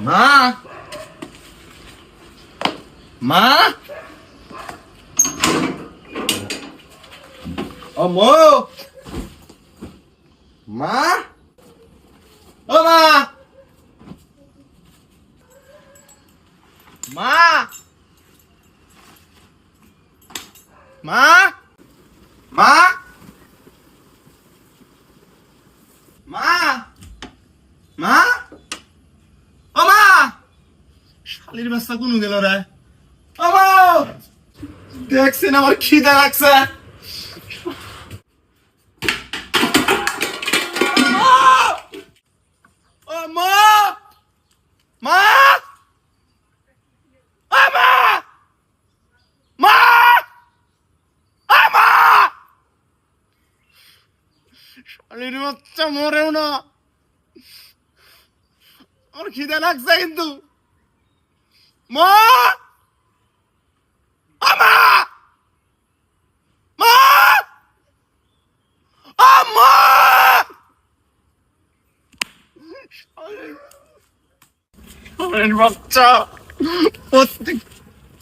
মা মা ও মো মা ও মা মা মা মা মা মা ও মা শালির বাচ্চা কোন গেল রে ও মা দেখছেন আমার খিদে লাগছে ও মা মা ও মা মা ও মা শালির বাচ্চা মরেও না আমার খিদে লাগছে কিন্তু মা ও মা মা ও মা শালির বাচ্চা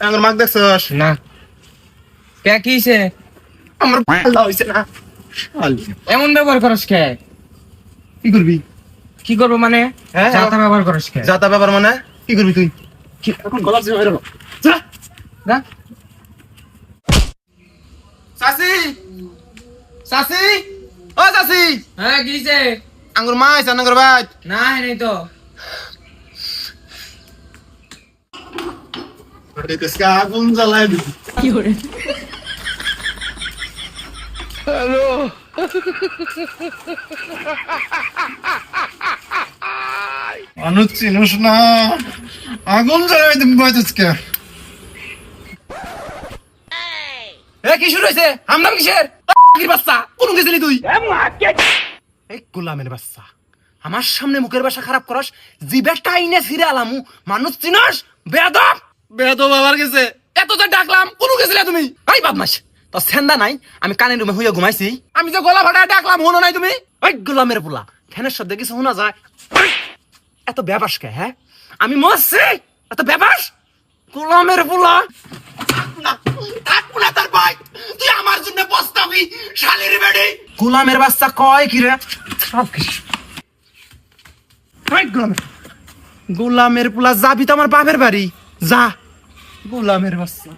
আমার মাক দেখছস না কে কিছে আমার ভালো হইছে না এমন ব্যবহার করস কে? কি করবি কি করবো মানে? হ্যাঁ, যাতা ব্যবহার করস কে? যাতা ব্যাপার মানে কি করবি তুই এখন গলা দিয়ে বেরো যা না সাসি সাসি ও সাসি হ্যাঁ কিছে? আঙ্গুর মা আইছে আঙ্গুর ভাই না নাই তো আরে তেসকা আগুন জ্বালায় দিবি কি করে? হ্যালো মানুষ চিনুস না আগুন জ্বালায় দিবি ভাই তেসকা এ কি শুরু হইছে? হামনাম কিসের? কি বাচ্চা কোন গেছিলি তুই? এই গোলামের বাচ্চা আমার সামনে মুখের ভাষা খারাপ করস জিবে টাইনে ফিরে আলামু মানুষ চিনস বেয়াদব বেয়াদব আবার গেছে এত তো ডাকলাম কোন গেছিলা তুমি? এই বদমাশ তো সেন্দা নাই আমি কানে রুমে হইয়া ঘুমাইছি আমি যে গলা ফাটায় ডাকলাম হনো নাই তুমি? ওই গোলামের পোলা ফ্যানের শব্দে কিছু শোনা যায় এত ব্যাপাস কে হ্যাঁ আমি মরছি এত ব্যাপাস গোলামের পোলা তার ভাই তুই আমার জন্য পস্তাবি শালির বেডি গোলামের বাচ্চা কয় কি রে সব কিছু গোলামের পোলা যাবি তো আমার বাপের বাড়ি যা গোলামের বাচ্চা